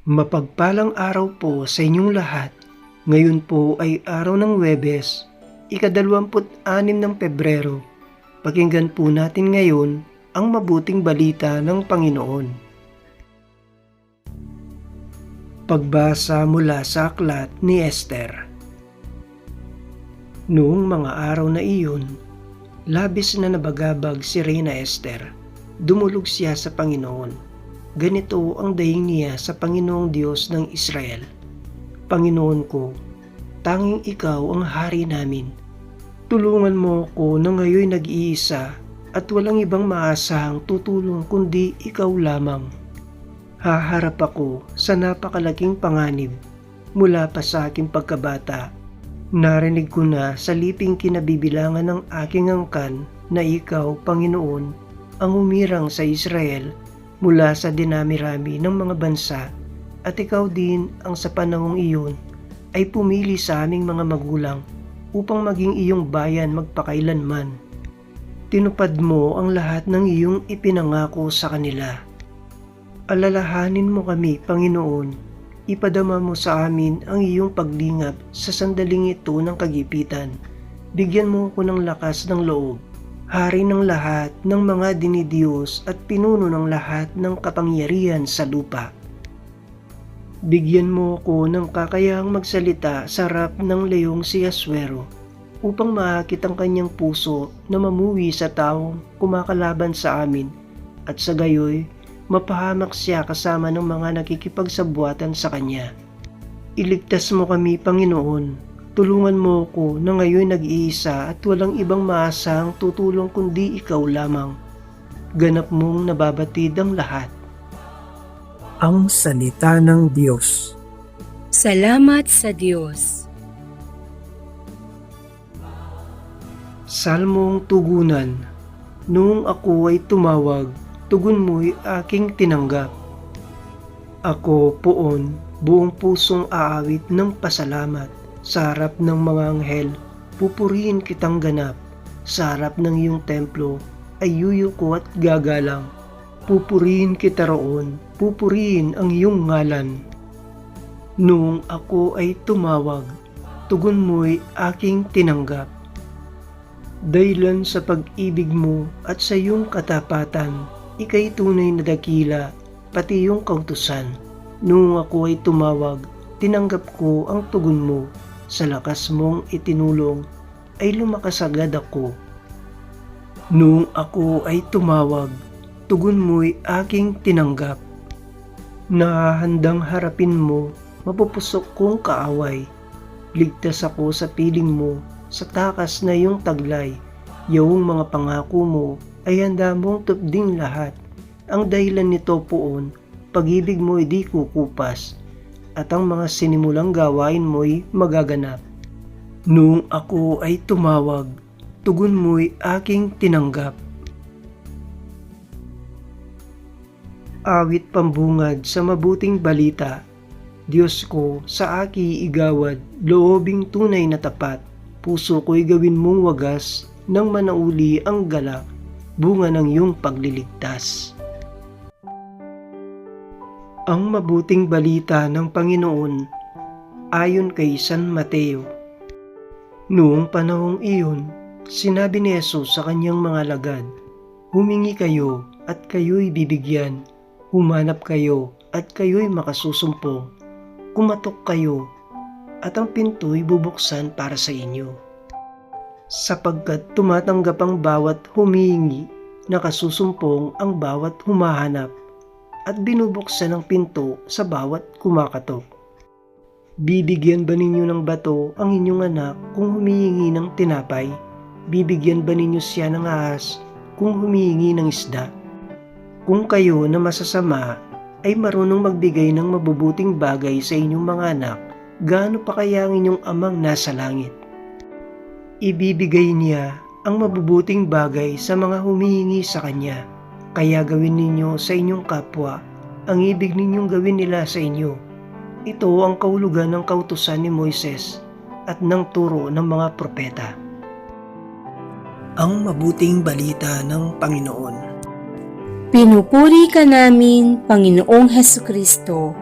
Mapagpalang araw po sa inyong lahat. Ngayon po ay araw ng Huwebes, ika-26 ng Pebrero. Pakinggan po natin ngayon ang mabuting balita ng Panginoon. Pagbasa mula sa aklat ni Esther. Noong mga araw na iyon, labis na nabagabag si Reyna Esther. Dumulog siya sa Panginoon. Ganito ang daing niya sa Panginoong Diyos ng Israel. Panginoon ko, tanging ikaw ang hari namin. Tulungan mo ko na ngayon nag-iisa at walang ibang maasahang tutulong kundi ikaw lamang. Haharap ako sa napakalaking panganib mula pa sa aking pagkabata. Narinig ko na sa liping kinabibilangan ng aking angkan na ikaw, Panginoon, ang umirang sa Israel mula sa dinami-rami ng mga bansa, at ikaw din ang sa panahong iyon ay pumili sa aming mga magulang upang maging iyong bayan magpakailanman. Tinupad mo ang lahat ng iyong ipinangako sa kanila. Alalahanin mo kami, Panginoon, ipadama mo sa amin ang iyong paglingap sa sandaling ito ng kagipitan. Bigyan mo ko ng lakas ng loob, hari ng lahat ng mga dinidiyos at pinuno ng lahat ng kapangyarihan sa lupa. Bigyan mo ko ng kakayahang magsalita sa harap ng leyong si Aswero upang maakit ang kanyang puso na mamuwi sa taong kumakalaban sa amin, at sa gayoy mapahamak siya kasama ng mga nakikipagsabwatan sa kanya. Iligtas mo kami, Panginoon. Tulungan mo ko na ngayon nag-iisa at walang ibang maasahang tutulong kundi ikaw lamang. Ganap mong nababatid ang lahat. Ang salita ng Diyos. Salamat sa Diyos. Salmong tugunan. Noong ako ay tumawag, tugon mo'y aking tinanggap. Ako poon, buong pusong aawit ng pasalamat. Sa harap ng mga anghel, pupurihin kitang ganap. Sa harap ng iyong templo, ay yuyuko at gagalang. Pupurihin kita roon, pupurihin ang iyong ngalan. Noong ako ay tumawag, tugon mo'y aking tinanggap. Dahilan sa pag-ibig mo at sa iyong katapatan, ika'y tunay na dakila, pati iyong kautusan. Noong ako ay tumawag, tinanggap ko ang tugon mo. Sa lakas mong itinulong ay lumakas agad ako. Noong ako ay tumawag, tugon mo'y aking tinanggap. Nahahandang harapin mo, mapupusok kong kaaway. Ligtas ako sa piling mo, sa takas na iyong taglay. Iyong mga pangako mo ay handa mong tupding lahat. Ang dahilan nito poon, pag-ibig mo ay di kukupas, at ang mga sinimulang gawain mo'y magaganap. Noong ako ay tumawag, tugon mo'y aking tinanggap. Awit pambungad sa mabuting balita. Diyos ko, sa aki igawad, loobing tunay na tapat. Puso ko'y gawin mong wagas, nang manauli ang galak, bunga ng iyong pagliligtas. Ang mabuting balita ng Panginoon ayon kay San Mateo. Noong panahong iyon, sinabi ni Jesus sa kanyang mga alagad, "Humingi kayo at kayo'y bibigyan, humanap kayo at kayo'y makasusumpong, kumatok kayo at ang pinto'y bubuksan para sa inyo. Sapagkat tumatanggap ang bawat humihingi, nakasusumpong ang bawat humahanap, at binubuksan ang pinto sa bawat kumakatok. Bibigyan ba ninyo ng bato ang inyong anak kung humihingi ng tinapay? Bibigyan ba ninyo siya ng ahas kung humihingi ng isda? Kung kayo na masasama ay marunong magbigay ng mabubuting bagay sa inyong mga anak, gaano pa kaya ang inyong amang nasa langit? Ibibigay niya ang mabubuting bagay sa mga humihingi sa kanya. Kaya gawin ninyo sa inyong kapwa ang ibig ninyong gawin nila sa inyo. Ito ang kahulugan ng kautusan ni Moises at ng turo ng mga propeta. Ang mabuting balita ng Panginoon. Pinupuri ka namin, Panginoong Hesukristo.